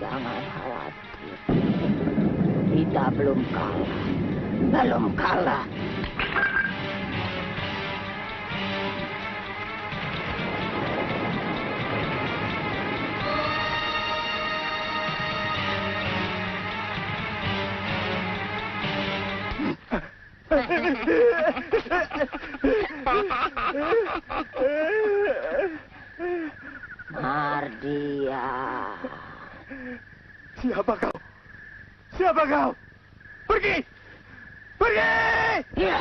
Jangan khawatir. Kita belum kalah. Belum kalah. Mardian. Siapa kau? Siapa kau? Pergi! Pergi! Ya.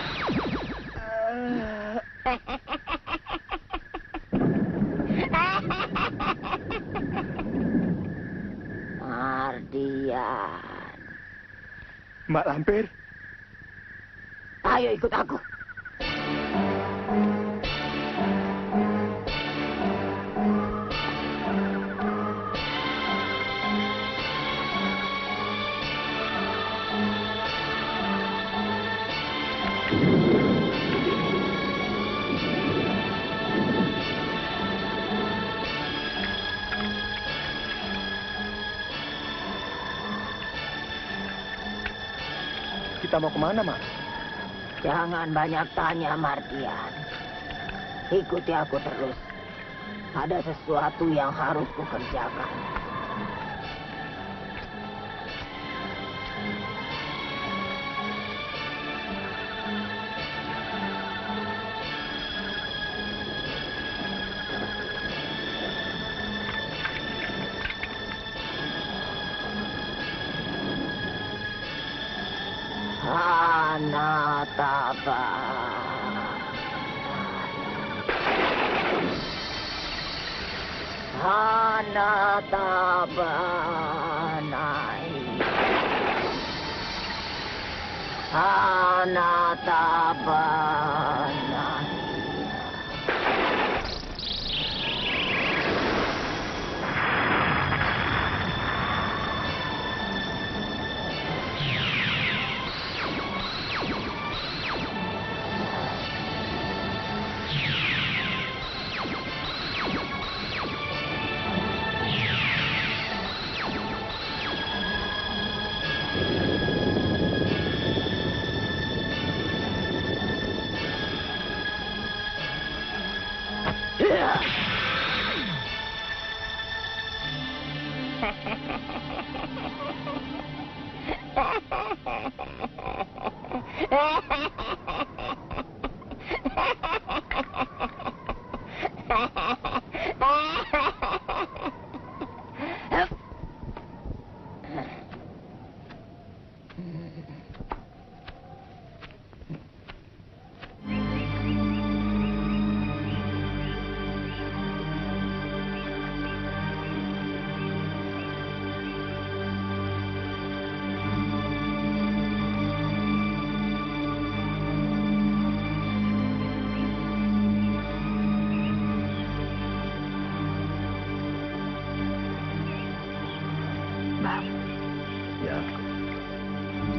Mardian. Mak Lampir. Ayo ikut aku. Kita mau kemana, Mak? Jangan banyak tanya, Mardian. Ikuti aku terus. Ada sesuatu yang harus kukerjakan. Hanataba. Hanatabanai. Hanatabanai.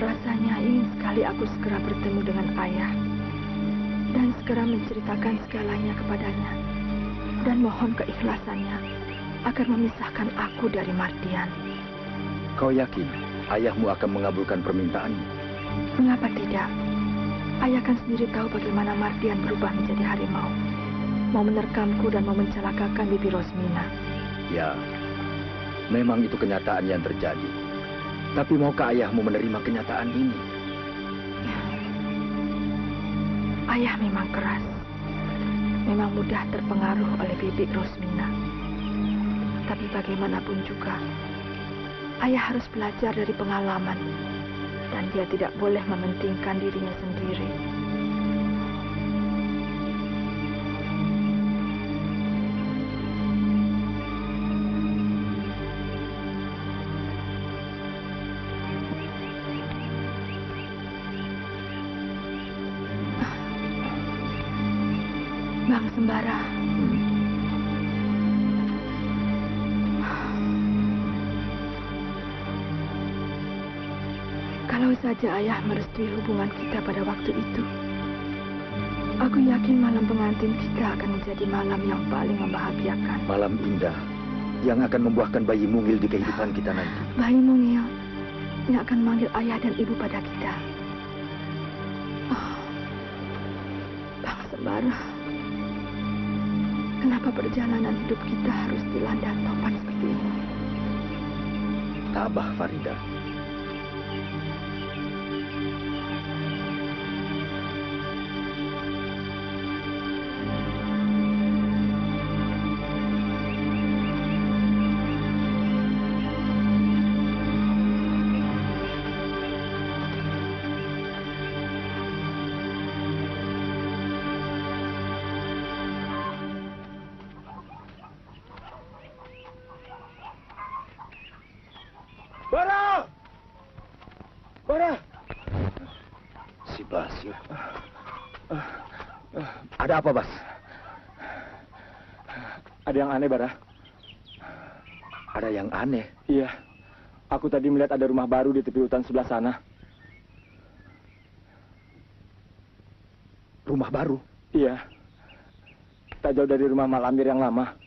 Rasanya ingin sekali aku segera bertemu dengan ayah dan segera menceritakan segalanya kepadanya dan mohon keikhlasannya agar memisahkan aku dari Mardian. Kau yakin ayahmu akan mengabulkan permintaanmu? Mengapa tidak? Ayah kan sendiri tahu bagaimana Mardian berubah menjadi harimau. Mau menerkamku dan mau mencelakakan Bibi Rosmina. Ya, memang itu kenyataan yang terjadi. Tapi maukah ayahmu menerima kenyataan ini? Ayah memang keras. Memang mudah terpengaruh oleh Bibi Rosmina. Tapi bagaimanapun juga, ayah harus belajar dari pengalaman. Dan dia tidak boleh mementingkan dirinya sendiri. Bang Sembara. Kalau saja ayah merestui hubungan kita pada waktu itu, aku yakin malam pengantin kita akan menjadi malam yang paling membahagiakan. Malam indah yang akan membuahkan bayi mungil di kehidupan kita nanti. Bayi mungil yang akan memanggil ayah dan ibu pada kita. Oh, Bang Sembara, kenapa perjalanan hidup kita harus dilanda topan seperti ini? Tabah, Farida. Bara! Bara! Si Basir. Ada apa, Bas? Ada yang aneh, Bara. Ada yang aneh. Iya. Aku tadi melihat ada rumah baru di tepi hutan sebelah sana. Rumah baru? Iya. Tak jauh dari rumah Mak Lampir yang lama.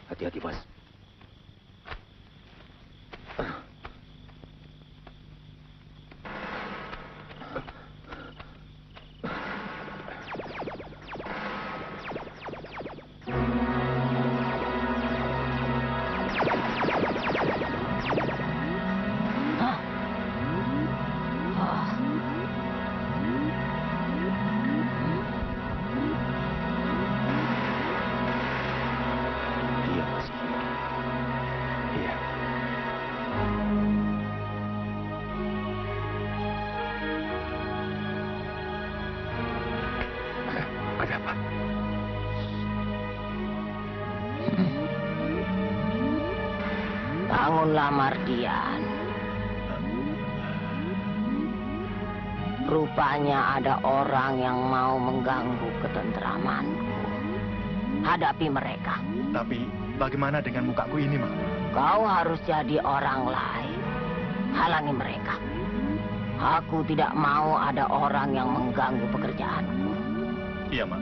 Hati-hati, Bas. Iya, Bas. Iya. Ada apa? Bangunlah, Mardian. Rupanya ada orang yang mau mengganggu ketentramanku. Hadapi mereka. Tapi bagaimana dengan mukaku ini, Mak? Kau harus jadi orang lain. Halangi mereka. Aku tidak mau ada orang yang mengganggu pekerjaanku. Iya, Mak.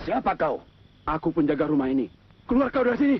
Siapa kau? Aku penjaga rumah ini. Keluar kau dari sini.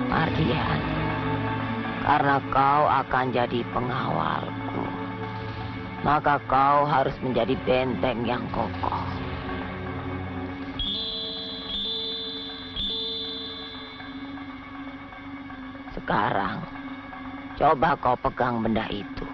Mardian, karena kau akan jadi pengawalku, maka kau harus menjadi benteng yang kokoh. Sekarang, coba kau pegang benda itu.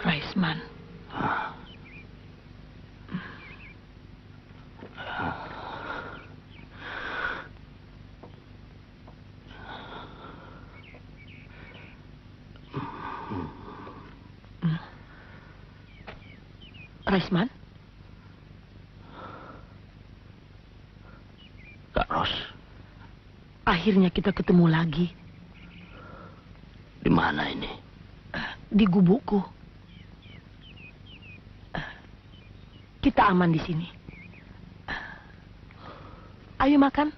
Raisman. Raisman? Kak Ros, Akhirnya kita ketemu lagi. di mana ini? Di gubukku. Kita aman di sini. Ayo makan.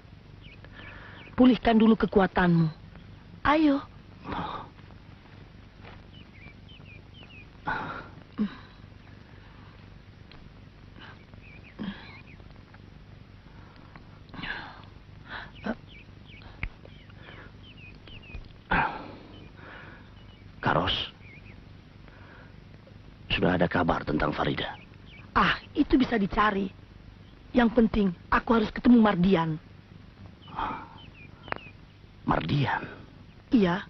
Pulihkan dulu kekuatanmu. Ayo. Kak Ros, sudah ada kabar tentang Farida? Ah, itu bisa dicari. Yang penting, aku harus ketemu Mardian. Mardian? Iya.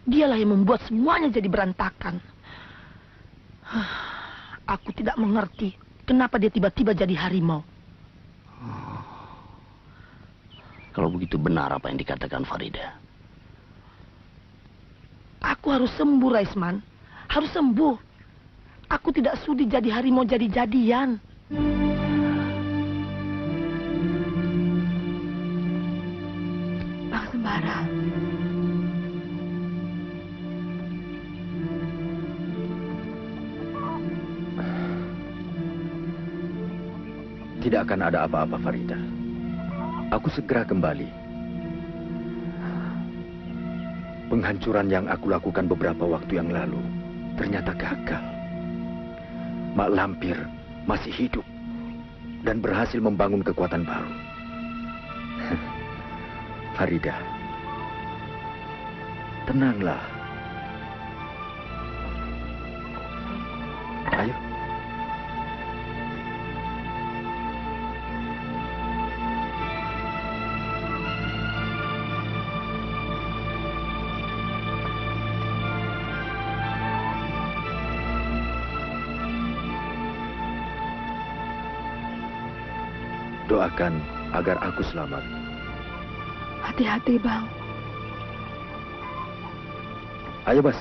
Dialah yang membuat semuanya jadi berantakan. Aku tidak mengerti kenapa dia tiba-tiba jadi harimau. Kalau begitu benar apa yang dikatakan Farida. Aku harus sembuh, Raisman. Harus sembuh. Aku tidak sudi jadi harimau jadi-jadian. Bang Sembara. Tidak akan ada apa-apa, Farida. Aku segera kembali. Penghancuran yang aku lakukan beberapa waktu yang lalu ternyata gagal. Mak Lampir masih hidup dan berhasil membangun kekuatan baru. Farida, tenanglah. Ayo. Doakan agar aku selamat. Hati-hati, Bang. Ayo, Bas.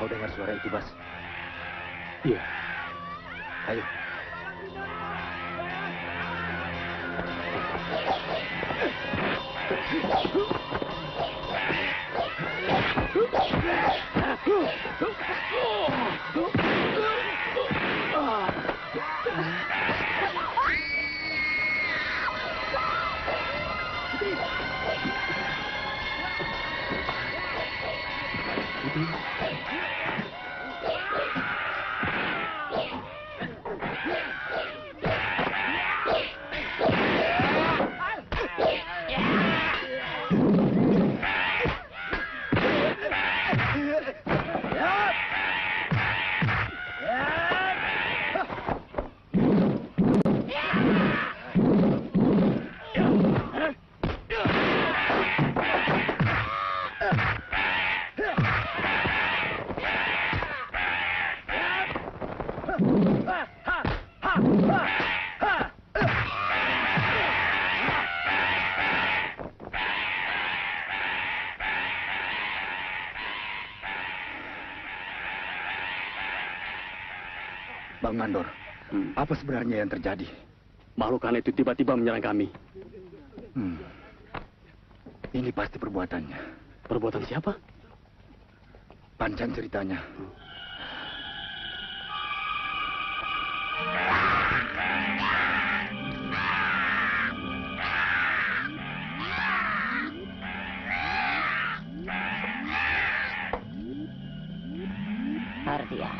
Kau dengar suara itu, Bas? Iya. Ayo. Bang Mandor, apa sebenarnya yang terjadi? Makhluk aneh itu tiba-tiba menyerang kami. Ini pasti perbuatannya. Perbuatan siapa? Panjang ceritanya. Ardian.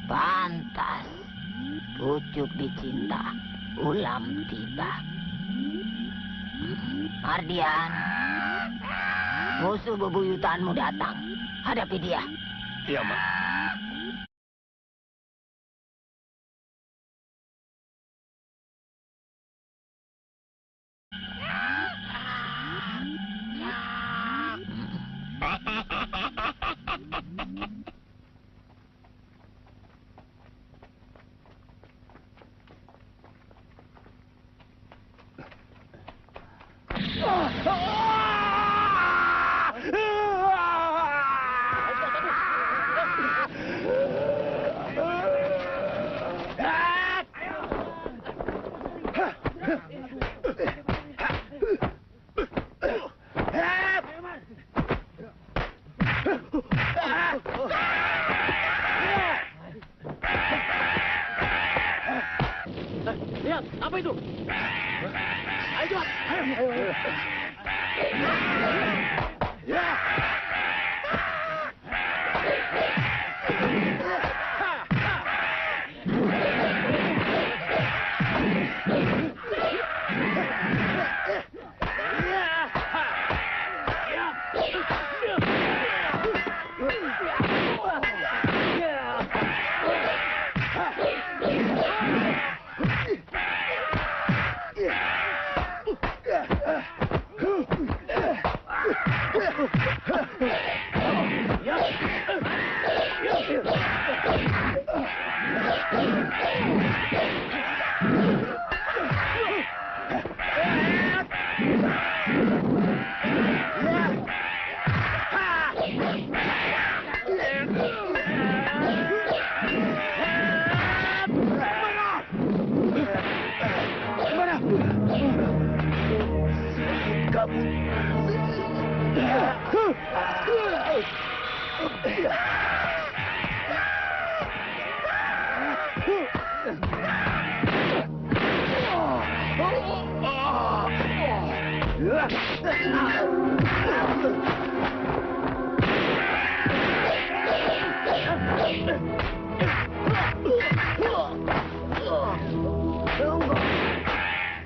Pantas. Pucuk dicinta, ulam tiba. Ardian, musuh bebuyutanmu datang. Hadapi dia. Iya, Mak. Lihat, apa itu? Ayo, Tunggu.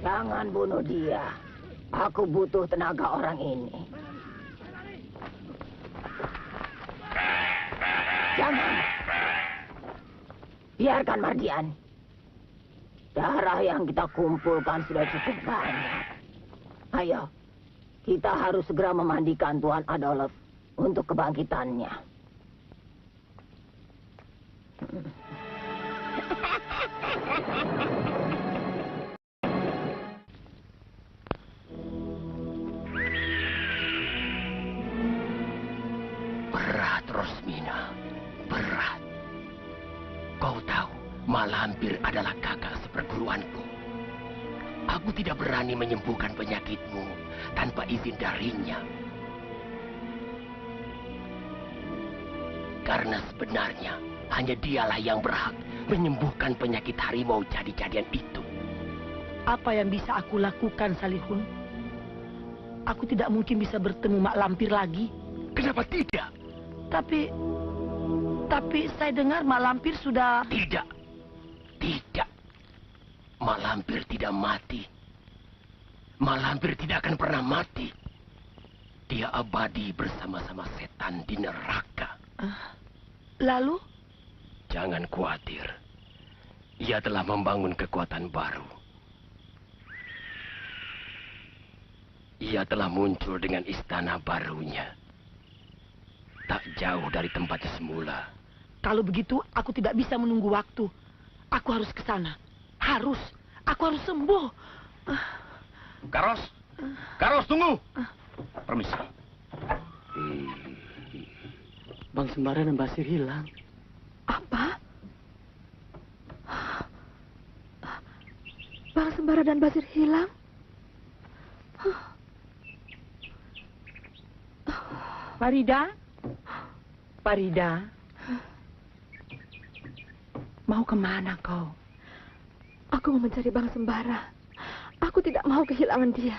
Jangan bunuh dia. Aku butuh tenaga orang ini. Jangan. Biarkan Mardian. Darah yang kita kumpulkan sudah cukup banyak. Ayo, kita harus segera memandikan Tuan Adolf untuk kebangkitannya. Berat, Rosmina. Berat. Kau tahu, Malampir adalah kakak seperguruanku. Aku tidak berani menyembuhkan penyakitmu tanpa izin darinya. Karena sebenarnya hanya dialah yang berhak menyembuhkan penyakit harimau jadi-jadian itu. Apa yang bisa aku lakukan, Salihun? Aku tidak mungkin bisa bertemu Mak Lampir lagi. Kenapa tidak? Tapi saya dengar Mak Lampir sudah... Tidak. Tidak. Mak Lampir tidak mati. Mak Lampir tidak akan pernah mati. Dia abadi bersama-sama setan di neraka. Lalu? Jangan khawatir. Ia telah membangun kekuatan baru. Ia telah muncul dengan istana barunya. Tak jauh dari tempatnya semula. Kalau begitu, aku tidak bisa menunggu waktu. Aku harus ke sana. Harus. Aku harus sembuh. Karos! Karos, tunggu! Permisi. Bang Sembara dan Basir hilang. Apa? Bang Sembara dan Basir hilang? Farida? Farida? Mau kemana kau? Aku mau mencari Bang Sembara. Aku tidak mau kehilangan dia.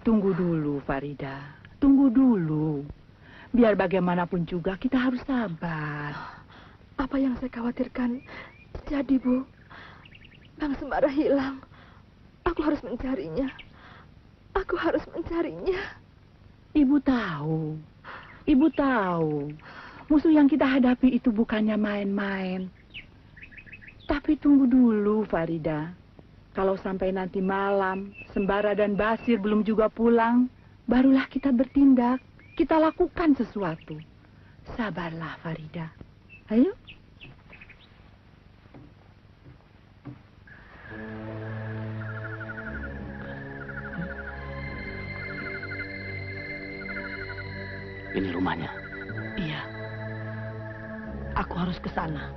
Tunggu dulu, Farida. Tunggu dulu. Biar bagaimanapun juga kita harus sabar. Apa yang saya khawatirkan jadi, Bu. Bang Sembara hilang. Aku harus mencarinya. Aku harus mencarinya. Ibu tahu. Ibu tahu. Musuh yang kita hadapi itu bukannya main-main. Tapi tunggu dulu, Farida. Kalau sampai nanti malam, Sembara dan Basir belum juga pulang, barulah kita bertindak. Kita lakukan sesuatu. Sabarlah, Farida. Ayo. Ini rumahnya. Iya. Aku harus ke sana.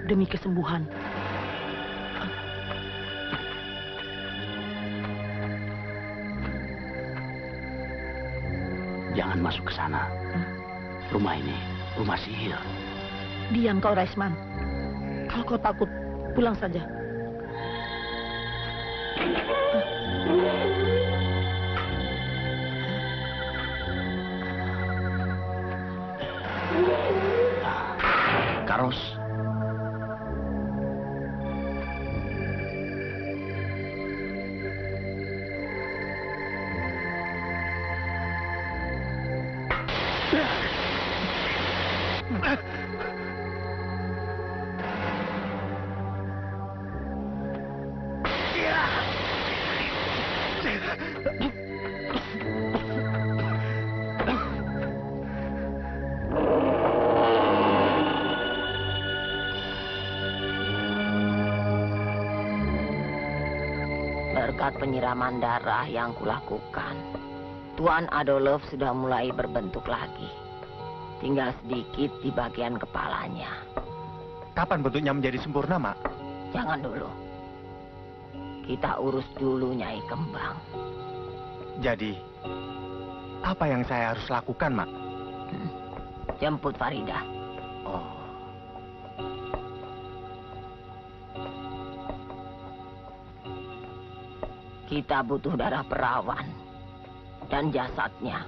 Demi kesembuhan. Jangan masuk ke sana. Rumah ini, rumah sihir. Diam kau, Raisman. Kalau kau takut, pulang saja. Karos. Berkat penyiraman darah yang kulakukan, Tuan Adolf sudah mulai berbentuk lagi. Tinggal sedikit di bagian kepalanya. Kapan bentuknya menjadi sempurna, Mak? Jangan dulu. Kita urus dulu Nyai Kembang. Jadi, apa yang saya harus lakukan, Mak? Jemput Farida. Oh. Kita butuh darah perawan dan jasadnya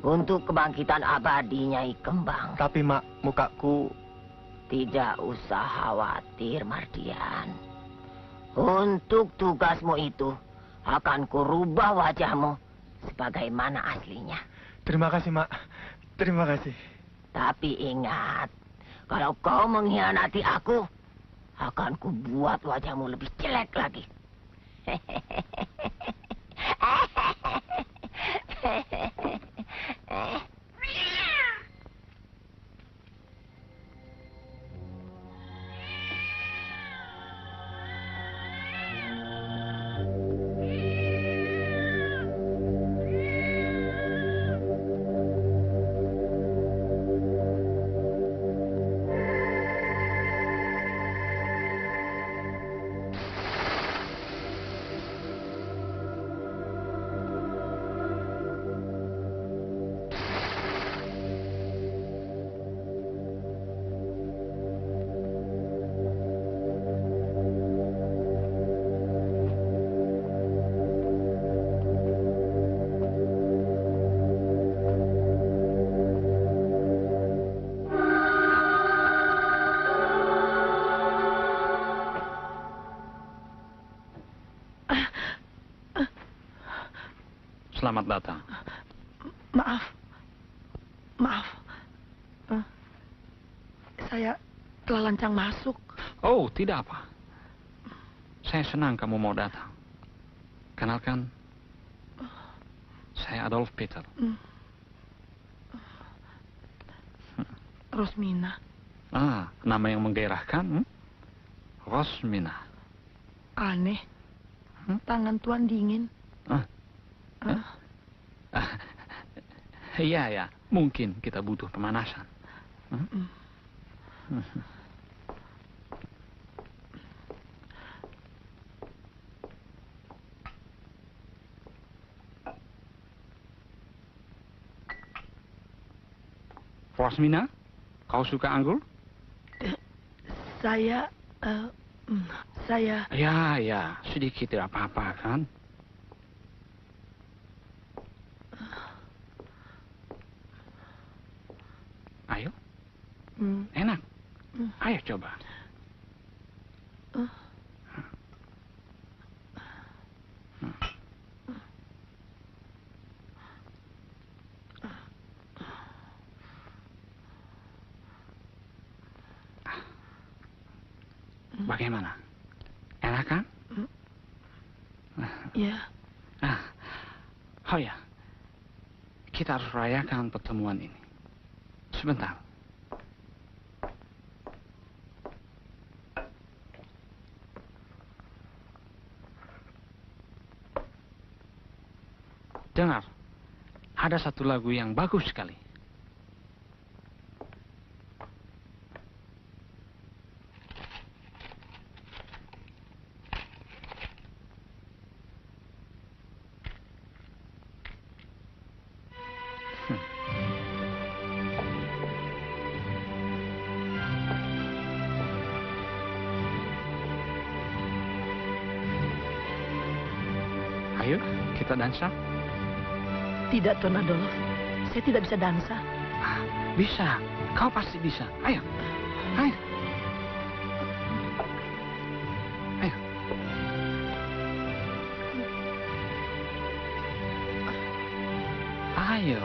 untuk kebangkitan abadi Nyai Kembang. Tapi, Mak, mukaku... Tidak usah khawatir, Mardian. Untuk tugasmu itu, akan kurubah wajahmu sebagaimana aslinya. Terima kasih, Mak. Terima kasih. Tapi ingat, kalau kau mengkhianati aku, akan kubuat wajahmu lebih jelek lagi. Selamat datang. Maaf. Saya telah lancang masuk. Oh, tidak apa. Saya senang kamu mau datang. Kenalkan, saya Adolf Peter. Rosmina. Ah, nama yang menggairahkan. Rosmina. Aneh. Tangan Tuan dingin. Iya, ya. Mungkin kita butuh pemanasan. Rosmina, kau suka anggur? Saya... Ya, sedikit tidak apa-apa kan? Ayo. Enak. Ayo coba. Bagaimana? Enak kan? Ya. Oh ya, kita harus rayakan pertemuan ini. Sebentar. Dengar, ada satu lagu yang bagus sekali. Ayo, kita dansa. Tidak, Tuan Adolf. Saya tidak bisa dansa. Bisa. Kau pasti bisa. Ayo. Ayo. Ayo. Ayo.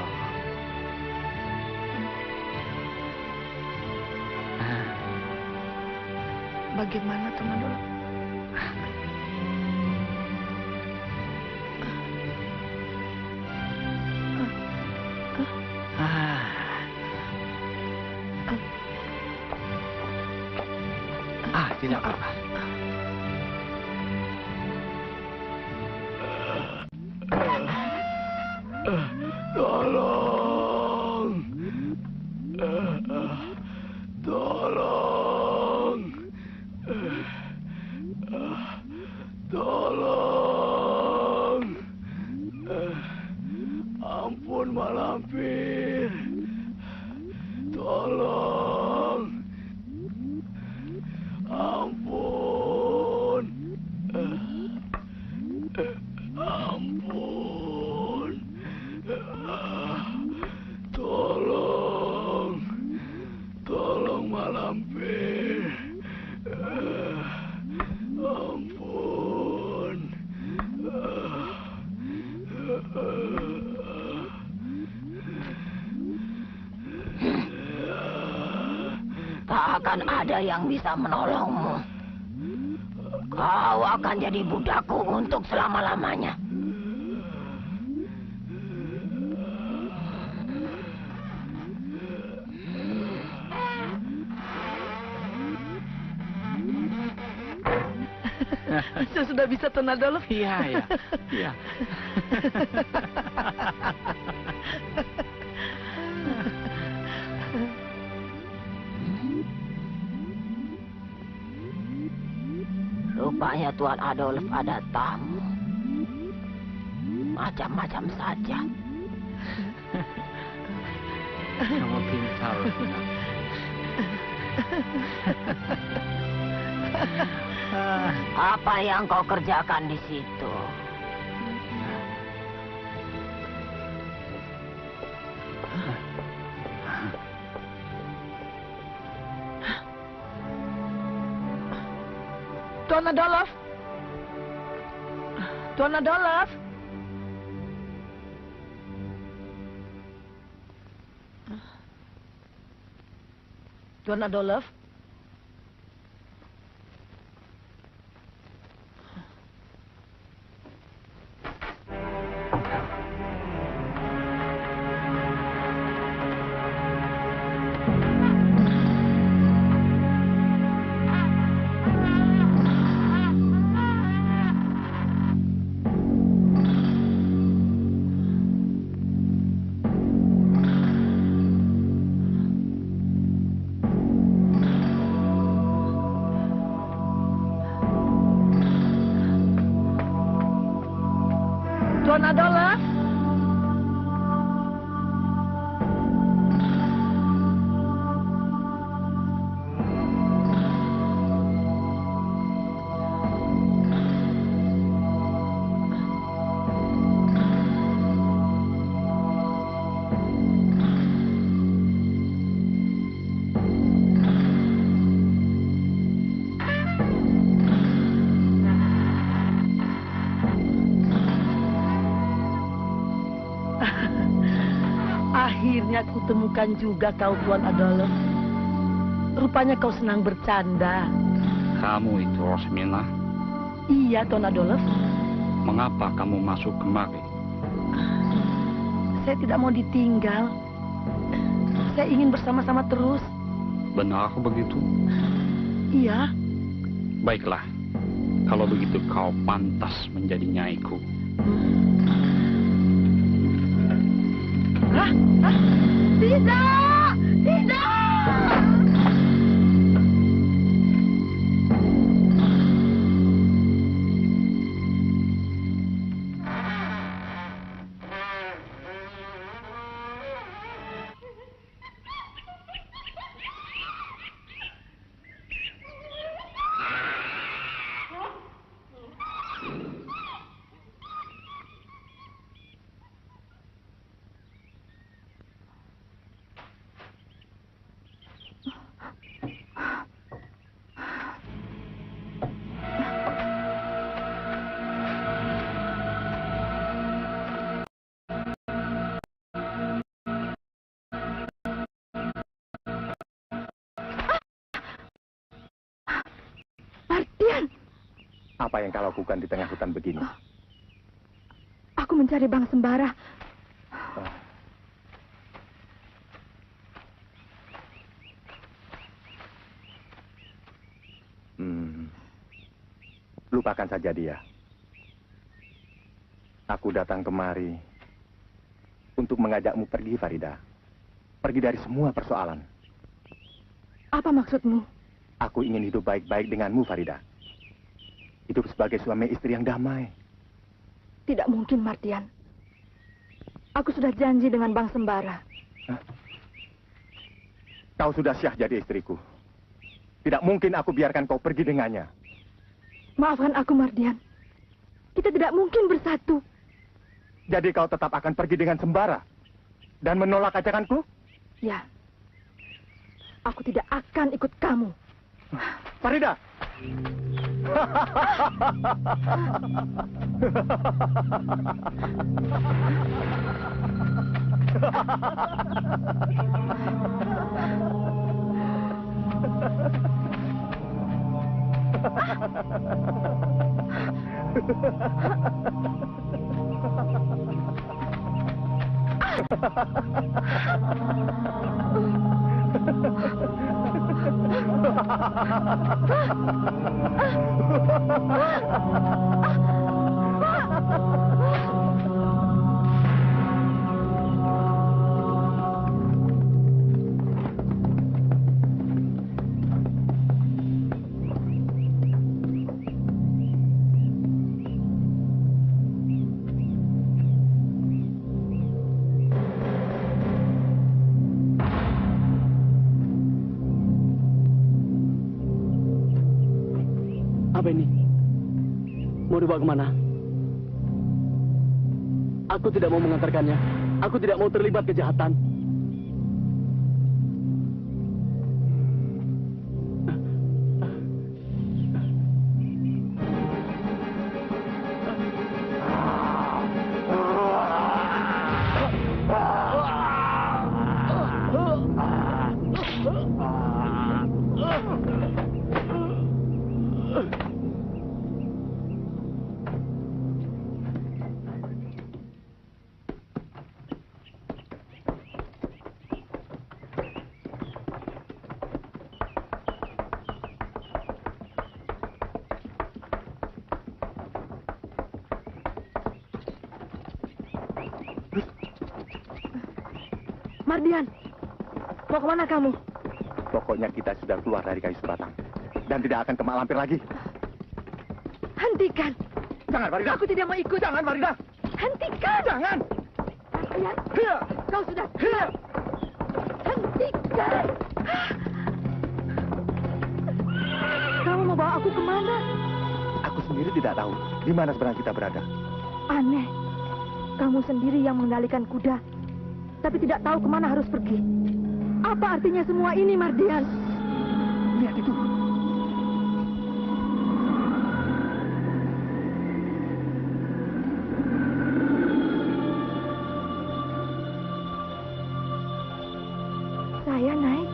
Bagaimana, Tuan Adolf? Tidak apa-apa. Tolong. Tolong. Tolong. Ampun, Mak Lampir. Tolong. Ampun. akan ada yang bisa menolongmu. Kau akan jadi budakku untuk selama-lamanya. Saya sudah bisa Tuan Adolf. Iya, iya. Iya. Rupanya Tuan Adolf ada tamu. Macam-macam saja. Kamu pintar. Apa yang kau kerjakan di situ? Tuan Adolf. Tuan Adolf. Tuan Adolf. Tuan Adolf. Akhirnya kutemukan juga kau, Tuan Adolf. Rupanya kau senang bercanda. Kamu itu Rosmina. Iya, Tuan Adolf. Mengapa kamu masuk kemari? Saya tidak mau ditinggal. Saya ingin bersama-sama terus. Benar begitu? Iya. Baiklah. Kalau begitu kau pantas menjadi nyaiku. Hah? Hah? Tidak! Tidak! Apa yang kau lakukan di tengah hutan begini? Aku mencari Bang Sembara. Lupakan saja dia. Aku datang kemari untuk mengajakmu pergi, Farida. Pergi dari semua persoalan. Apa maksudmu? Aku ingin hidup baik-baik denganmu, Farida. Hidup sebagai suami istri yang damai. Tidak mungkin, Mardian. Aku sudah janji dengan Bang Sembara. Hah? Kau sudah syah jadi istriku. Tidak mungkin aku biarkan kau pergi dengannya. Maafkan aku, Mardian. Kita tidak mungkin bersatu. Jadi kau tetap akan pergi dengan Sembara dan menolak ajakanku? Ya. Aku tidak akan ikut kamu. Farida! Apa ini? Mau dibawa kemana? Aku tidak mau mengantarkannya. Aku tidak mau terlibat kejahatan. Mardian, mau kemana kamu? Pokoknya kita sudah keluar dari kayu sebatang. Dan tidak akan ke Mak Lampir lagi. Hentikan. Jangan, Farida. Aku tidak mau ikut. Jangan, Farida. Hentikan. Jangan. Mardian, Hiya. kau sudah hiya. Hentikan. Kamu mau bawa aku kemana? Aku sendiri tidak tahu di mana sebenarnya kita berada. Aneh. Kamu sendiri yang mengendalikan kuda, tapi tidak tahu kemana harus pergi. Apa artinya semua ini, Mardian? Lihat itu. Saya naik.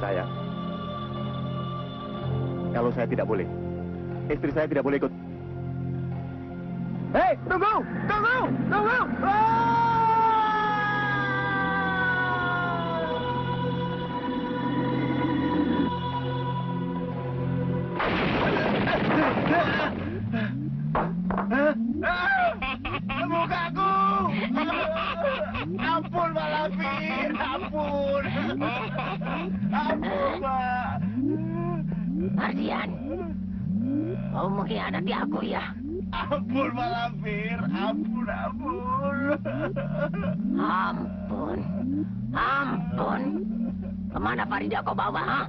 Saya. Kalau saya tidak boleh, istri saya tidak boleh ikut. Hei, tunggu! Tunggu! Tunggu! Mukaku! Ampun, Mak Lampir! Ampun! Ampun, Mak! Mardian, kau mengkhianati aku ya? Ampun, Mak Lampir! Ampun, ampun! Ampun, ampun. Kemana Farida kau bawa, ha?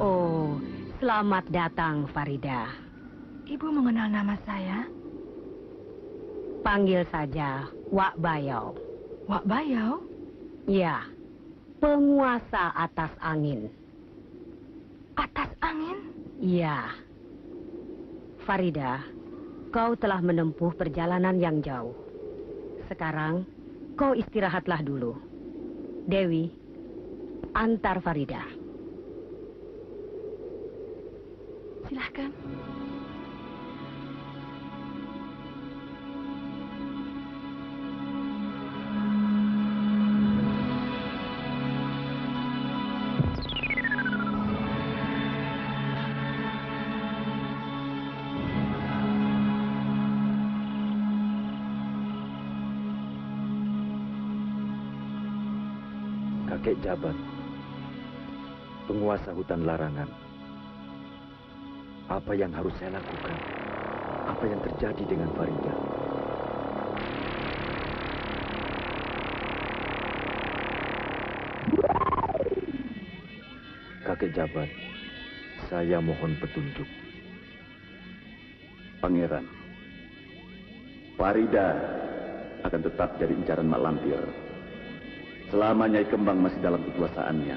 Oh, selamat datang, Farida. Ibu mengenal nama saya? Panggil saja Wak Bayau. Wak Bayau? Ya, penguasa atas angin. Atas angin? Ya. Farida, kau telah menempuh perjalanan yang jauh. Sekarang, kau istirahatlah dulu. Dewi, antar Farida. Silahkan. Kakek Jabat, penguasa hutan larangan. Apa yang harus saya lakukan? Apa yang terjadi dengan Farida? Kakek Jabat, saya mohon petunjuk. Pangeran, Farida akan tetap jadi incaran Mak Lampir selama Nyai Kembang masih dalam kekuasaannya.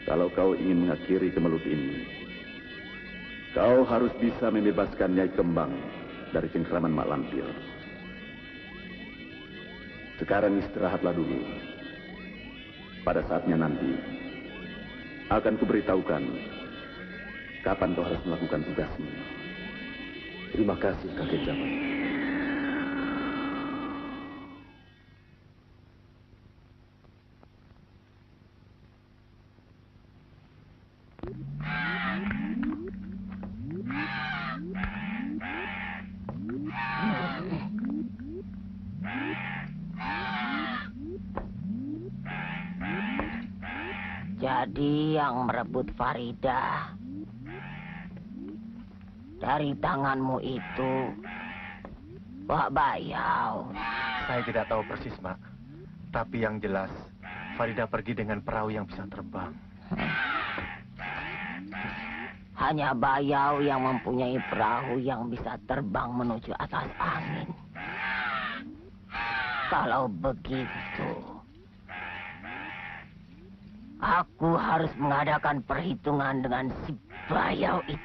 Kalau kau ingin mengakhiri kemelut ini, kau harus bisa membebaskan Nyai Kembang dari cengkraman Mak Lampir. Sekarang istirahatlah dulu. Pada saatnya nanti, akan kuberitahukan kapan kau harus melakukan tugasmu. Terima kasih, Kakek Jabat. Jadi yang merebut Farida dari tanganmu itu Wak Bayau. Saya tidak tahu persis, Mak. Tapi yang jelas, Farida pergi dengan perahu yang bisa terbang. Hanya Bayau yang mempunyai perahu yang bisa terbang menuju atas angin. Kalau begitu, aku harus mengadakan perhitungan dengan si Bayau itu.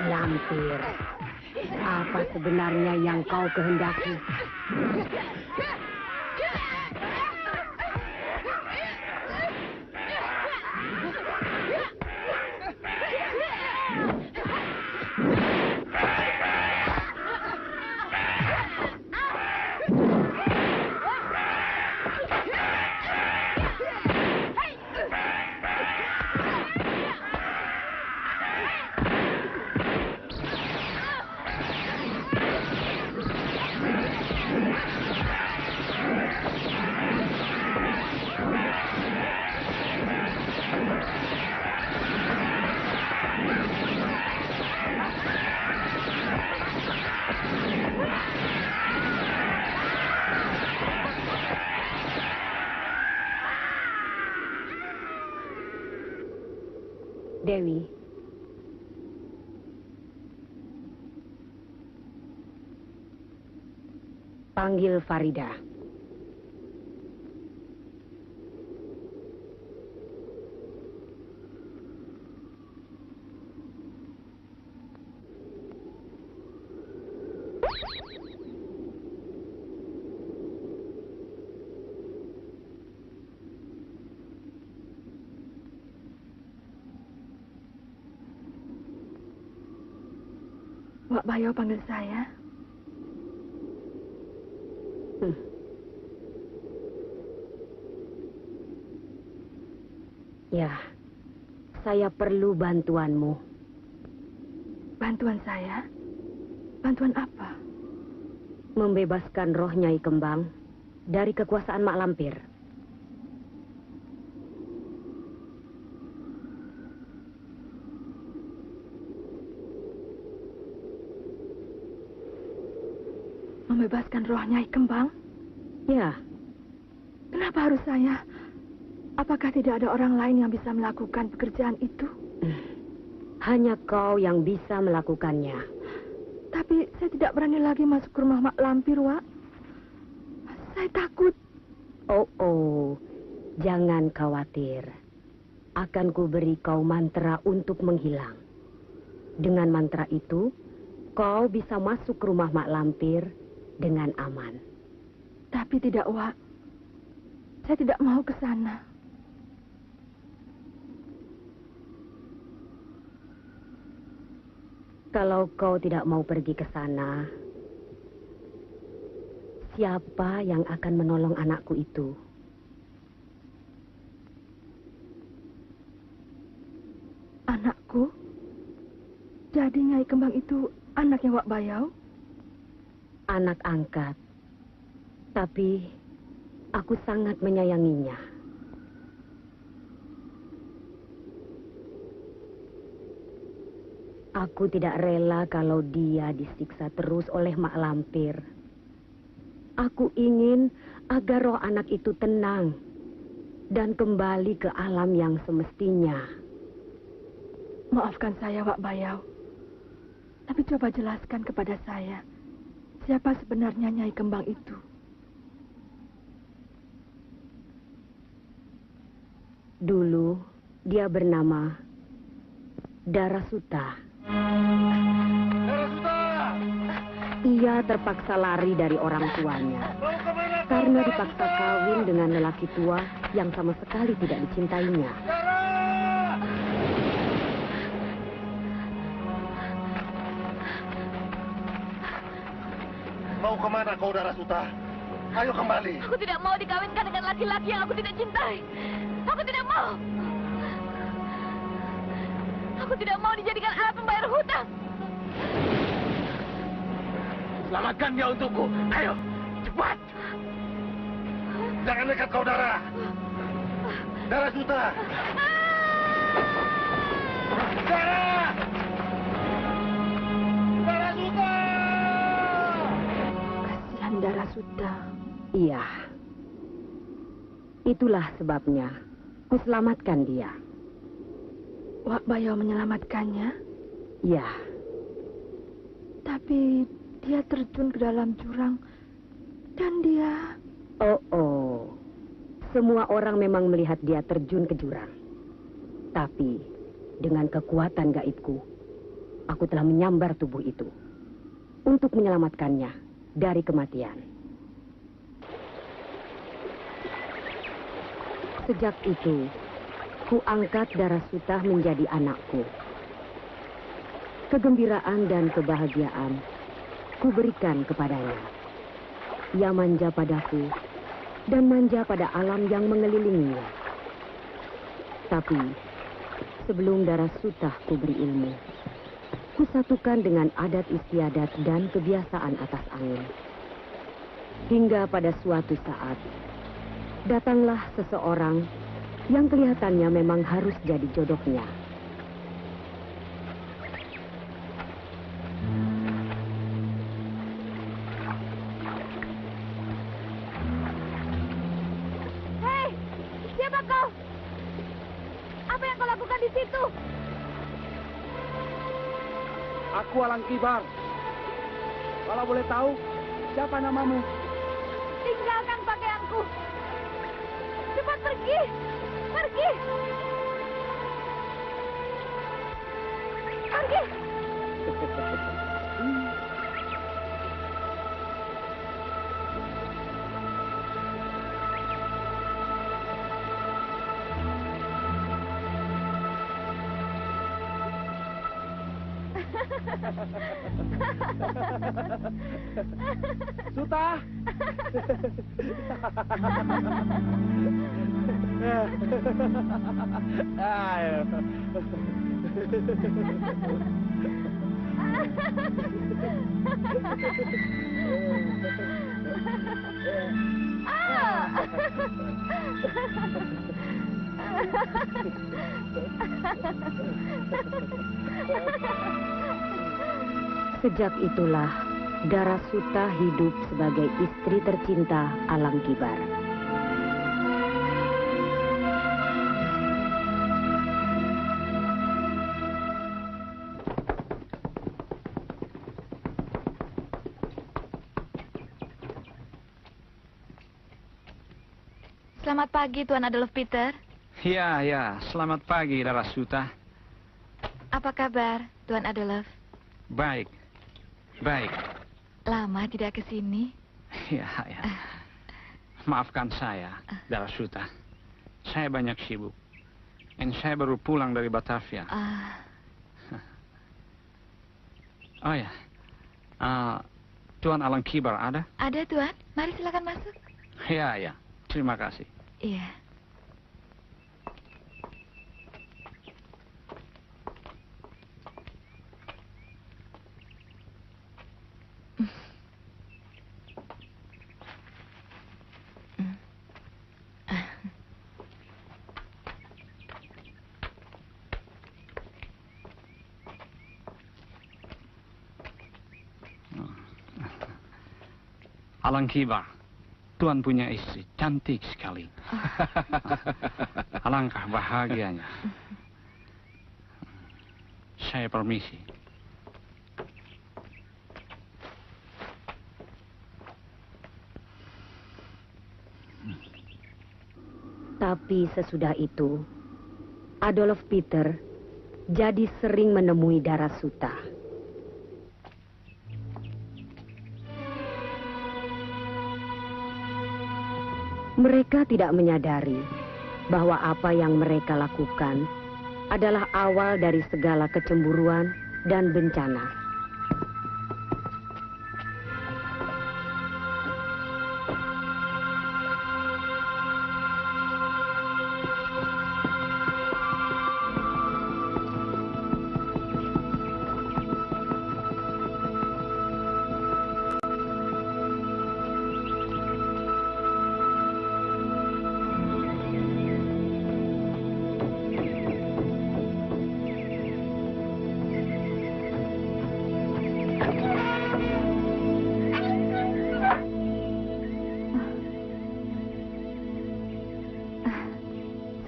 Lampir, apa sebenarnya yang kau kehendaki? Dewi, panggil Farida. Wak Bayau panggil saya. Ya, saya perlu bantuanmu. Bantuan saya? Bantuan apa? Membebaskan roh Nyai Kembang dari kekuasaan Mak Lampir. Membebaskan roh Nyai Kembang? Ya. Kenapa harus saya? Apakah tidak ada orang lain yang bisa melakukan pekerjaan itu? Hanya kau yang bisa melakukannya. Tapi saya tidak berani lagi masuk ke rumah Mak Lampir, Wak. Saya takut. Oh, jangan khawatir. Akan kuberi kau mantra untuk menghilang. Dengan mantra itu, kau bisa masuk ke rumah Mak Lampir dengan aman. Tapi tidak, Wak. Saya tidak mau ke sana. Kalau kau tidak mau pergi ke sana, siapa yang akan menolong anakku itu? Anakku? Jadi Nyai Kembang itu anaknya Wak Bayau? Anak angkat. Tapi aku sangat menyayanginya. Aku tidak rela kalau dia disiksa terus oleh Mak Lampir. Aku ingin agar roh anak itu tenang dan kembali ke alam yang semestinya. Maafkan saya, Wak Bayau. Tapi coba jelaskan kepada saya, siapa sebenarnya Nyai Kembang itu? Dulu dia bernama Darasuta. Darasuta! Ia terpaksa lari dari orang tuanya karena dipaksa kawin dengan lelaki tua yang sama sekali tidak dicintainya. Mau kemana kau, Darasuta? Ayo kembali. Aku tidak mau dikawinkan dengan laki-laki yang aku tidak cintai. Aku tidak mau. Aku tidak mau dijadikan alat pembayar hutang. Selamatkan dia untukku. Ayo, cepat. Jangan dekat kau, Dara. Darasuta. Dara! Darasuta! Kasihan Darasuta. Iya. Itulah sebabnya kuselamatkan dia. Wak Bayau menyelamatkannya? Ya. Tapi dia terjun ke dalam jurang dan dia... Oh. Semua orang memang melihat dia terjun ke jurang. Tapi dengan kekuatan gaibku, aku telah menyambar tubuh itu untuk menyelamatkannya dari kematian. Sejak itu, ku angkat Darasuta menjadi anakku. Kegembiraan dan kebahagiaan ku berikan kepadanya. Ia manja padaku dan manja pada alam yang mengelilinginya. Tapi sebelum Darasuta ku beri ilmu, ku satukan dengan adat istiadat dan kebiasaan atas angin. Hingga pada suatu saat, datanglah seseorang yang kelihatannya memang harus jadi jodohnya. Hei, siapa kau? Apa yang kau lakukan di situ? Aku Alang Kibar. Kalau boleh tahu, siapa namamu? Tinggalkan pakaianku. Cepat pergi. Pergi. Pergi. Suta! Ayo. Sejak itulah Darasuta hidup sebagai istri tercinta Alangkibar. Selamat pagi, Tuan Adolf Peter. Ya, selamat pagi, Darasuta. Apa kabar, Tuan Adolf? Baik. Lama tidak ke sini? Ya. Maafkan saya, Darasuta. Saya banyak sibuk. Dan saya baru pulang dari Batavia. Oh ya, Tuan Alangkibar ada? Ada, Tuan. Mari silakan masuk. Ya. Terima kasih. Iya. Alangkibar, Tuan punya istri cantik sekali. Alangkah bahagianya. Saya permisi. Tapi sesudah itu, Adolf Peter jadi sering menemui Darasuta. Mereka tidak menyadari bahwa apa yang mereka lakukan adalah awal dari segala kecemburuan dan bencana.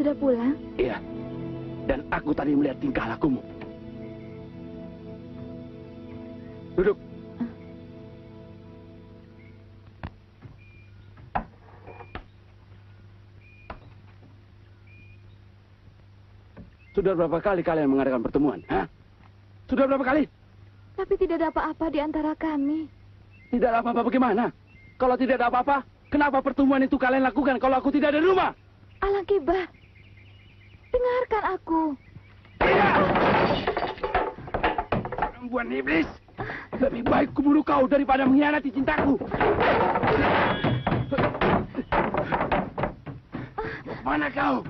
Sudah pulang? Iya. Dan aku tadi melihat tingkah lakumu. Duduk. Sudah berapa kali kalian mengadakan pertemuan? Hah? Sudah berapa kali? Tapi tidak ada apa-apa di antara kami. Tidak ada apa-apa bagaimana? Kalau tidak ada apa-apa, kenapa pertemuan itu kalian lakukan kalau aku tidak ada di rumah? Alangkibar, dengarkan aku. Perempuan iblis, lebih baik kubunuh kau daripada mengkhianati cintaku. Mana kau?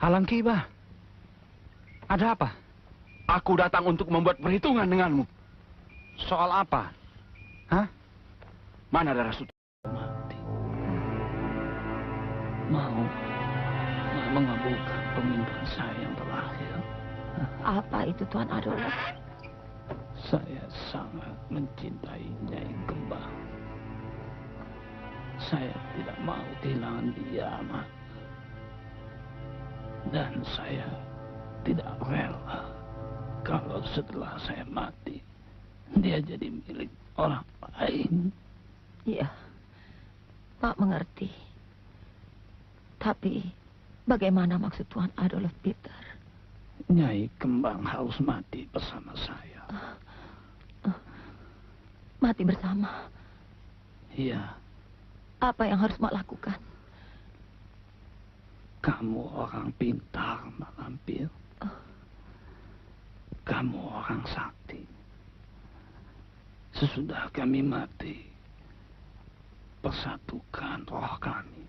Alangkibar, ada apa? Aku datang untuk membuat perhitungan denganmu. Soal apa? Hah? Mana Darasuta? Mau mengabulkan permintaan saya yang terakhir. Apa itu, Tuan Adolf? Saya sangat mencintai Nyai Kembang. Saya tidak mau kehilangan dia, Mak. Dan saya tidak rela kalau setelah saya mati, dia jadi milik orang lain. Iya, Pak mengerti. Tapi, bagaimana maksud Tuan Adolf Peter? Nyai Kembang harus mati bersama saya. Mati bersama? Iya. Apa yang harus Mak lakukan? Kamu orang pintar, Mak Lampir. Kamu orang sakti. Sesudah kami mati, persatukan roh kami.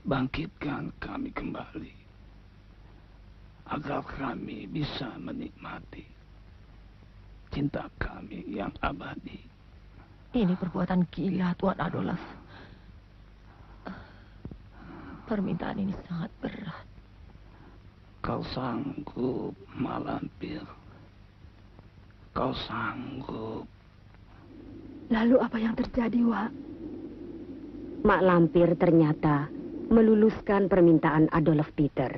Bangkitkan kami kembali, agar kami bisa menikmati cinta kami yang abadi. Ini perbuatan gila, Tuan Adolf. Permintaan ini sangat berat. Kau sanggup, Mak Lampir. Kau sanggup. Lalu apa yang terjadi, Wak? Mak Lampir ternyata meluluskan permintaan Adolf Peter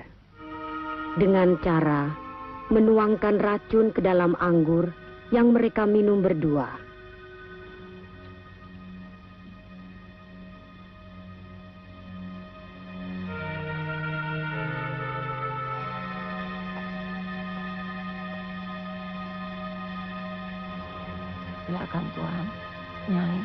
dengan cara menuangkan racun ke dalam anggur yang mereka minum berdua. Silakan Tuan, Nyai.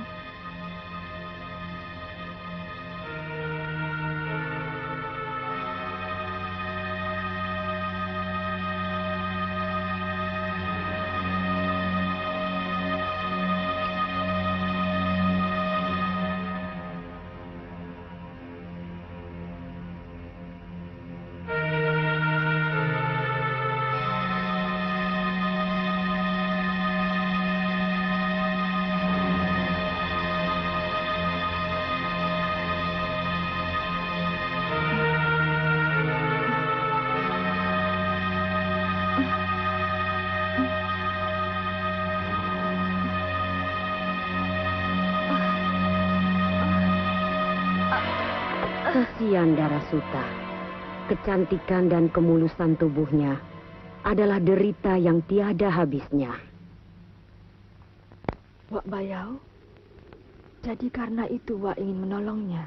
Kasihan Darasuta, kecantikan dan kemulusan tubuhnya adalah derita yang tiada habisnya. Wak Bayau, jadi karena itu Wak ingin menolongnya?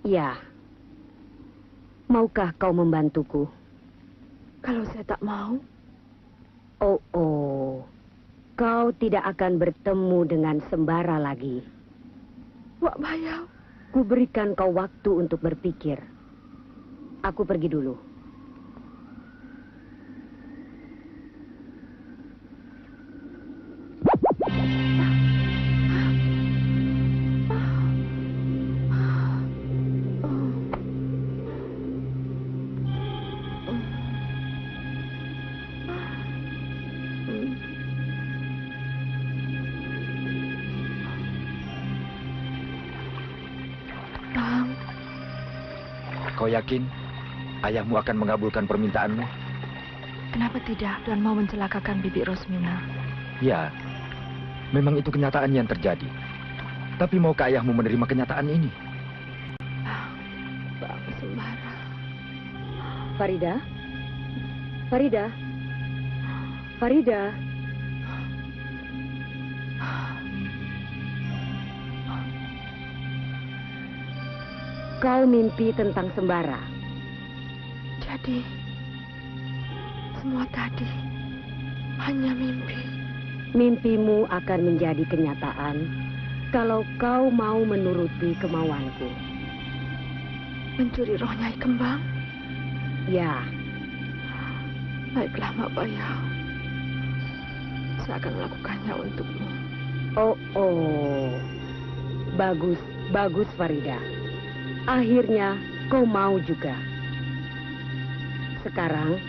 Ya. Maukah kau membantuku? Kalau saya tak mau? Oh. Kau tidak akan bertemu dengan Sembara lagi. Wak Bayau. Ku berikan kau waktu untuk berpikir. Aku pergi dulu. Kau yakin ayahmu akan mengabulkan permintaanmu? Kenapa tidak dan mau mencelakakan Bibi Rosmina? Ya, memang itu kenyataan yang terjadi. Tapi maukah ayahmu menerima kenyataan ini? Bang Sembara. Farida? Farida? Farida? Kau mimpi tentang Sembara. Jadi, semua tadi hanya mimpi. Mimpimu akan menjadi kenyataan kalau kau mau menuruti kemauanku. Mencuri roh Nyai Kembang? Ya. Baiklah, Mak Bayau. Saya akan melakukannya untukmu. Oh. Bagus, Farida. Akhirnya kau mau juga. Sekarang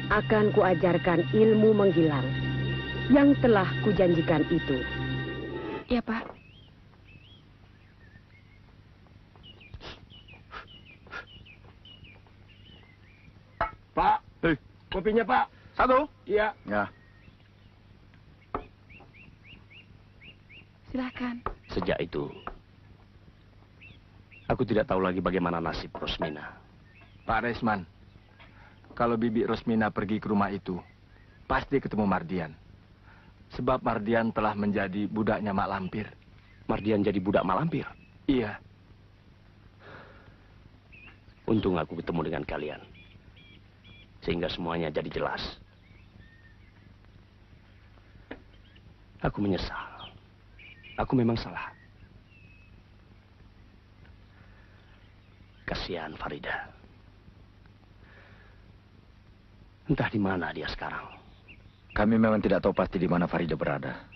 akan kuajarkan ilmu menghilang yang telah kujanjikan itu. Ya, Pak. Pak, kopinya Pak. Satu. Iya. Ya. Silakan. Sejak itu, aku tidak tahu lagi bagaimana nasib Rosmina. Pak Resman, kalau Bibi Rosmina pergi ke rumah itu, pasti ketemu Mardian. Sebab Mardian telah menjadi budaknya Mak Lampir. Mardian jadi budak Mak Lampir? Iya. Untung aku ketemu dengan kalian. Sehingga semuanya jadi jelas. Aku menyesal. Aku memang salah. Kasihan Farida. Entah di mana dia sekarang. Kami memang tidak tahu pasti di mana Farida berada.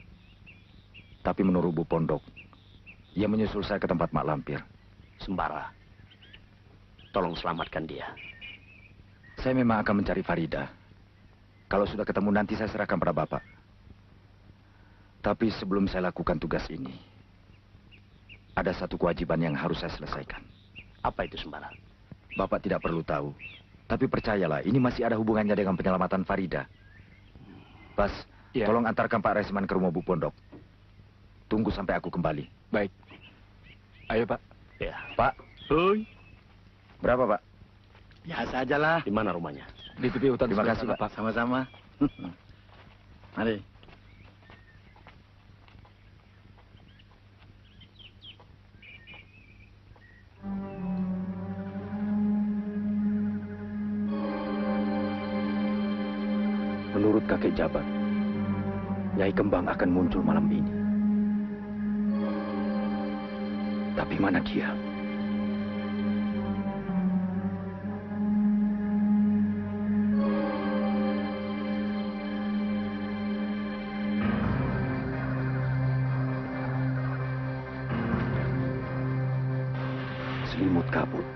Tapi menurut Bu Pondok, ia menyusul saya ke tempat Mak Lampir. Sembara, tolong selamatkan dia. Saya memang akan mencari Farida. Kalau sudah ketemu nanti saya serahkan pada Bapak. Tapi sebelum saya lakukan tugas ini, ada satu kewajiban yang harus saya selesaikan. Apa itu, Sembara? Bapak tidak perlu tahu. Tapi percayalah, ini masih ada hubungannya dengan penyelamatan Farida. Bas, tolong antarkan Pak Resman ke rumah Bu Pondok. Tunggu sampai aku kembali. Baik. Ayo, Pak. Ya. Pak. Hoi. Berapa, Pak? Biasa aja lah. Di mana rumahnya? Di tepi hutan. Terima kasih, Pak. Sama-sama. Mari. Menurut kakek Jabat, Nyai Kembang akan muncul malam ini. Tapi mana dia? Selimut kabut.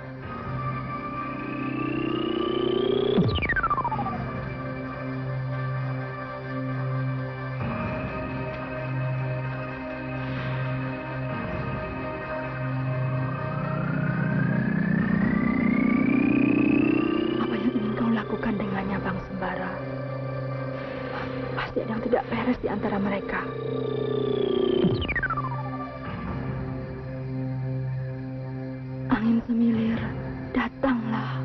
Pasti ada yang tidak beres di antara mereka. Angin semilir, datanglah.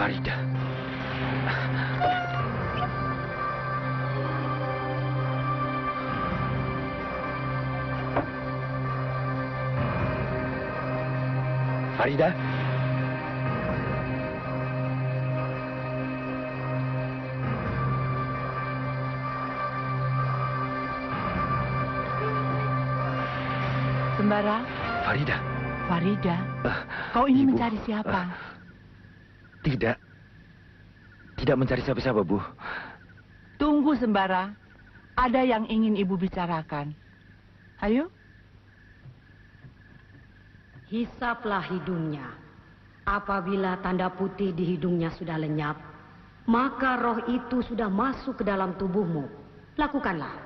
Farida. Farida. Sembara. Farida. Farida. Kau ingin Ibu, mencari siapa? Tidak. Tidak mencari siapa-siapa, Bu. Tunggu, Sembara. Ada yang ingin Ibu bicarakan. Ayo. Hisaplah hidungnya. Apabila tanda putih di hidungnya sudah lenyap, maka roh itu sudah masuk ke dalam tubuhmu. Lakukanlah.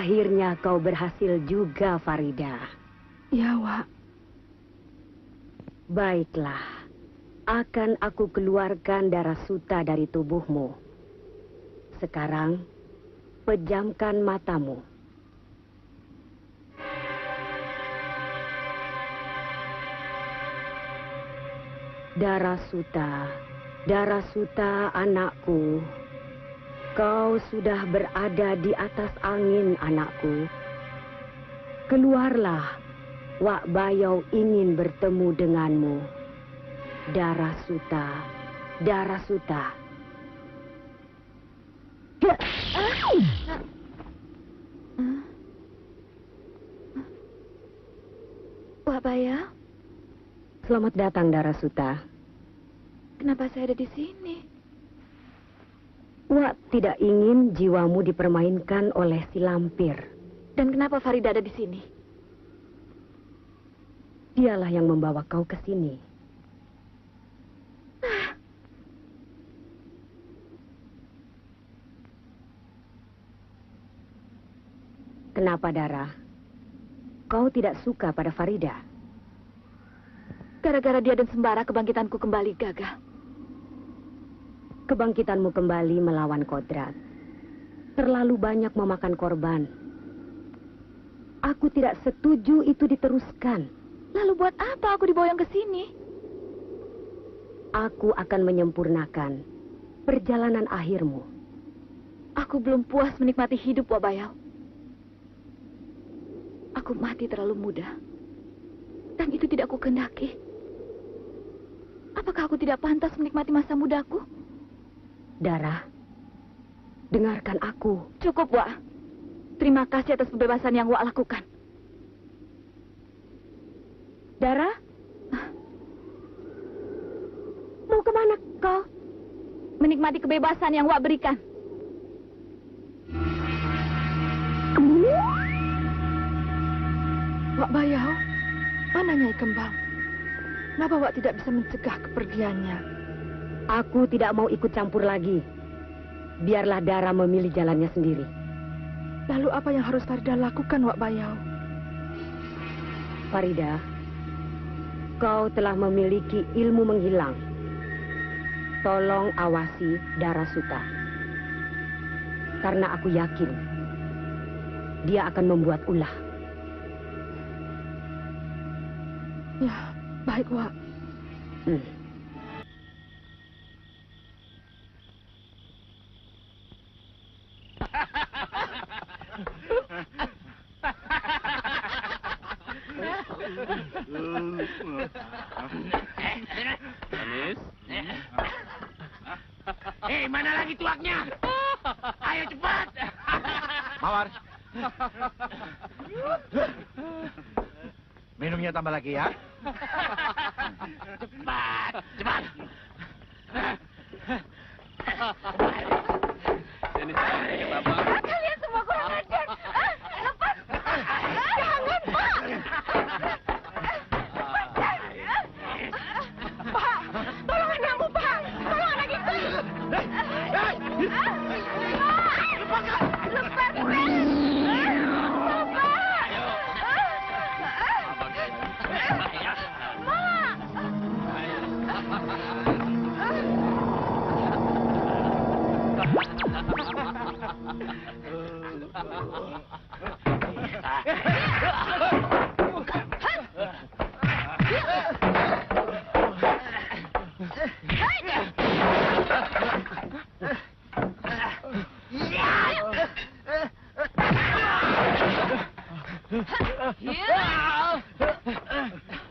Akhirnya kau berhasil juga, Farida. Ya, Wak. Baiklah. Akan aku keluarkan darah suta dari tubuhmu. sekarang, pejamkan matamu. Darasuta anakku, kau sudah berada di atas angin anakku. Keluarlah, Wak Bayau ingin bertemu denganmu. Darasuta. Wak Bayau? Selamat datang, Darasuta. Kenapa saya ada di sini? Wak tidak ingin jiwamu dipermainkan oleh si lampir. Dan kenapa Farida ada di sini? Dialah yang membawa kau ke sini. Kenapa, Dara? Kau tidak suka pada Farida? Gara-gara dia dan Sembara kebangkitanku kembali gagal. Kebangkitanmu kembali melawan kodrat. Terlalu banyak memakan korban. Aku tidak setuju itu diteruskan. Lalu buat apa aku diboyong ke sini? Aku akan menyempurnakan perjalanan akhirmu. Aku belum puas menikmati hidup, Wak Bayau. Aku mati terlalu muda. Dan itu tidak aku kehendaki. Apakah aku tidak pantas menikmati masa mudaku? Dara, dengarkan aku. Cukup, Wak. Terima kasih atas pembebasan yang Wak lakukan. Dara? Mau kemana kau? Menikmati kebebasan yang Wak berikan. Wak Bayau, mana Nyai Kembang? Kenapa Wak tidak bisa mencegah kepergiannya? Aku tidak mau ikut campur lagi. Biarlah Dara memilih jalannya sendiri. Lalu apa yang harus Farida lakukan, Wak Bayau? Farida, kau telah memiliki ilmu menghilang. Tolong awasi Darasuta. Karena aku yakin dia akan membuat ulah. Ya, baik, Wak. Manis. Mana lagi tuaknya? Ayo cepat. Mawar. Minumnya tambah lagi ya. Cepat, cepat. Ini saya Bapak. Kalian semua kurang ajar. Lepas. Jangan, Pak. Pak, tolong anakmu, Pak. Tolong anak itu. Lepas.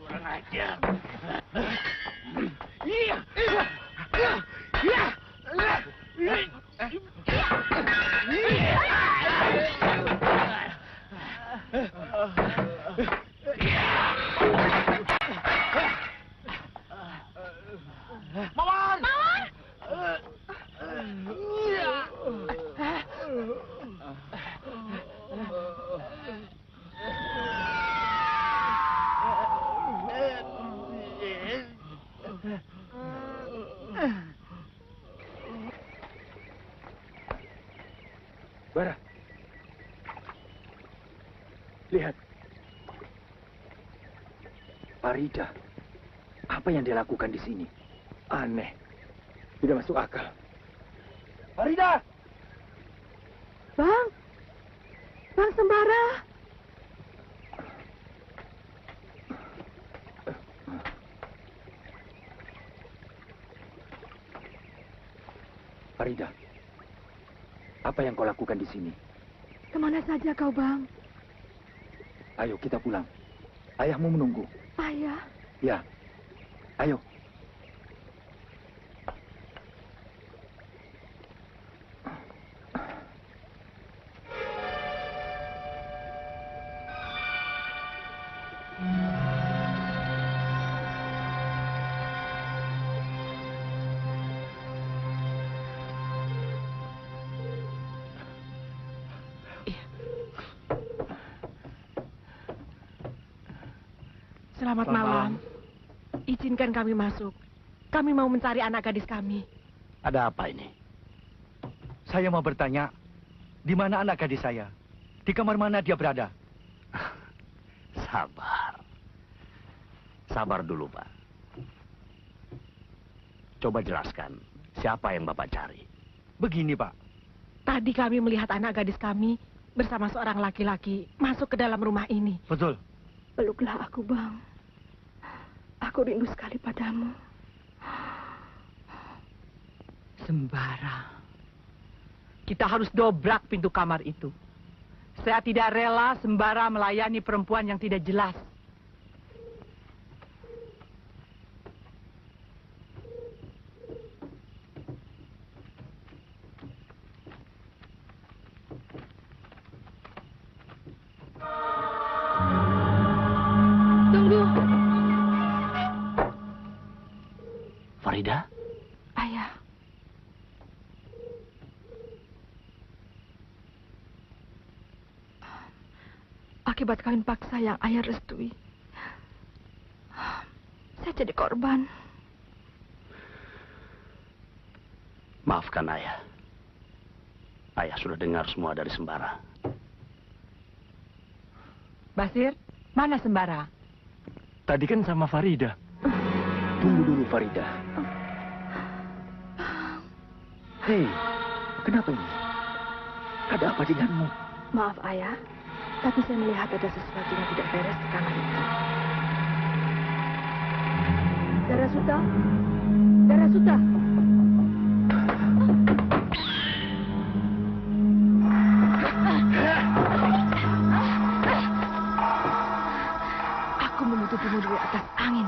Kurang ajar. Mawar! Bara. Lihat. Farida. Apa yang dia lakukan di sini? Aneh. Tidak masuk akal. Farida! Bang. Bang Sembara. Farida, apa yang kau lakukan di sini? Kemana saja kau, Bang? Ayo kita pulang. Ayahmu menunggu. Ayah? Ya, ayo. Selamat malam. Izinkan kami masuk. Kami mau mencari anak gadis kami. Ada apa ini? Saya mau bertanya, di mana anak gadis saya? Di kamar mana dia berada? Sabar. Sabar dulu, Pak. Coba jelaskan, siapa yang Bapak cari? Begini, Pak. Tadi kami melihat anak gadis kami bersama seorang laki-laki masuk ke dalam rumah ini. Betul. Peluklah aku, Bang. Aku rindu sekali padamu. Sembara. Kita harus dobrak pintu kamar itu. Saya tidak rela Sembara melayani perempuan yang tidak jelas. Tunggu. Farida? Ayah. Akibat kawin paksa yang ayah restui, saya jadi korban. Maafkan ayah. Ayah sudah dengar semua dari Sembara. Basir, mana Sembara? Tadi kan sama Farida. Tunggu dulu, Farida. Hei, kenapa ini? Ada apa denganmu? Maaf, Ayah. Tapi saya melihat ada sesuatu yang tidak beres di kamar itu. Darasuta? Darasuta? Aku menutupimu dari atas angin.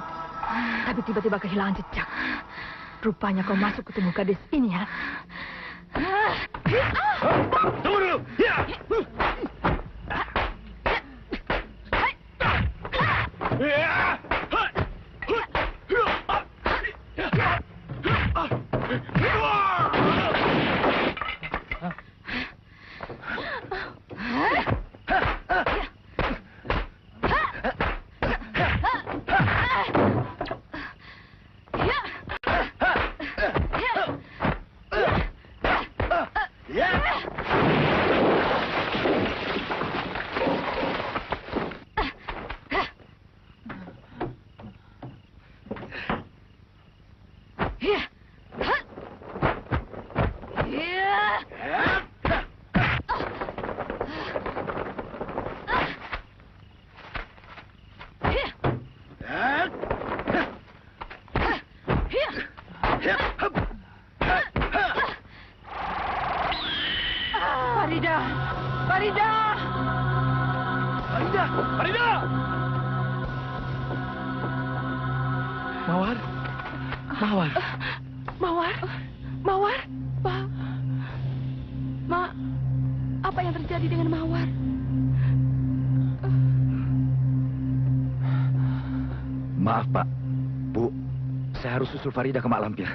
Tapi tiba-tiba kehilangan jejak. Rupanya kau masuk ketemu gadis ini, ya? Tunggu dulu! Ya! Farida! Farida! Farida! Farida! Mawar? Mawar? Mawar? Mawar? Pak? Ma, apa yang terjadi dengan Mawar? Maaf, Pak. Bu, saya harus susul Farida ke Mak Lampir.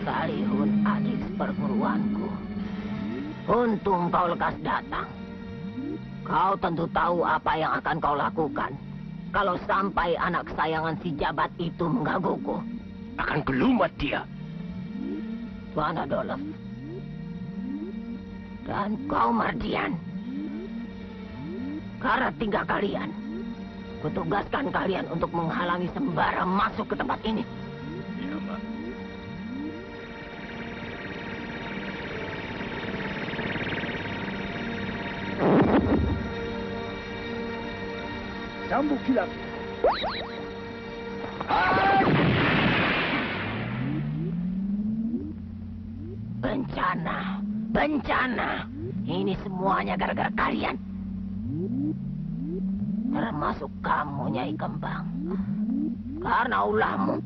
Salihun, adik perguruanku. Untung kau lekas datang. Kau tentu tahu apa yang akan kau lakukan kalau sampai anak kesayangan si jabat itu menggangguku. Akan gelumat dia. Tuan Adolf, Dan kau, Mardian. Karena tinggal kalian, kutugaskan kalian untuk menghalangi Sembara masuk ke tempat ini. Iya, Mbak. Cambuk kilat. Bencana, bencana. Ini semuanya gara-gara kalian. Termasuk kamu, Nyai Kembang. Karena ulahmu,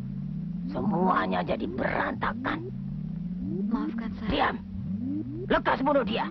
semuanya jadi berantakan. Maafkan saya. Diam. Lekas bunuh dia.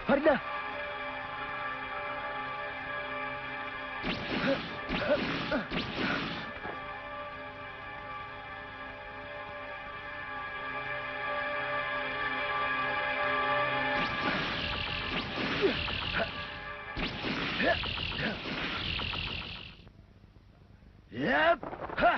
Farida. Yep. Ha.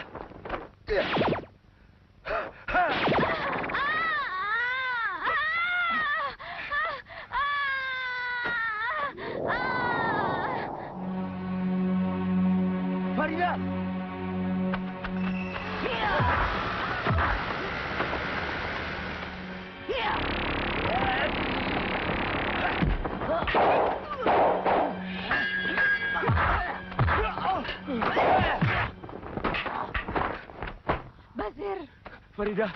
Farida. Basir. Farida.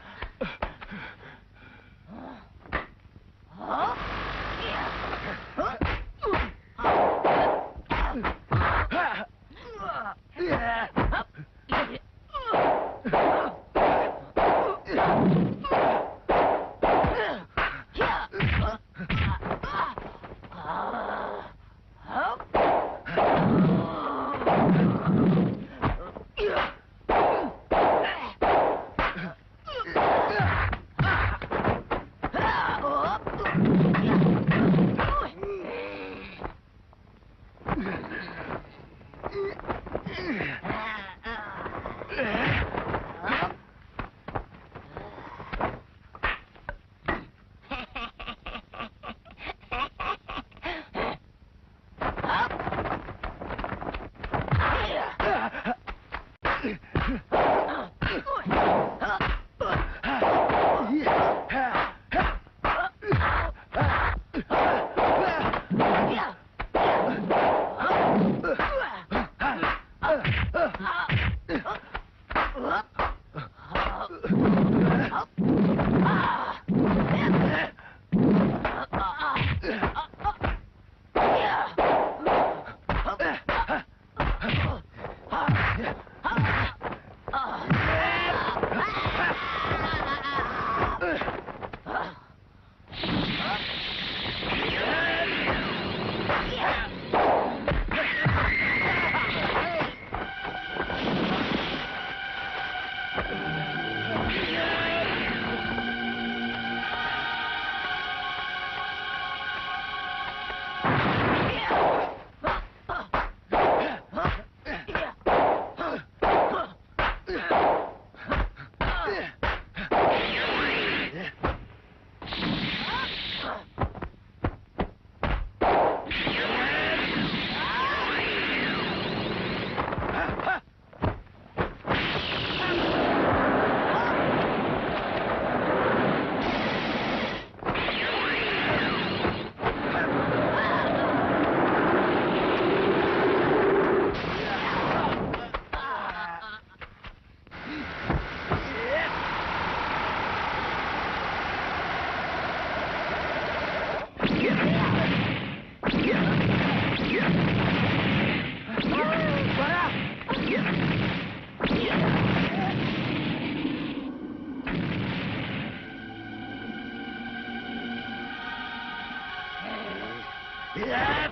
Ha!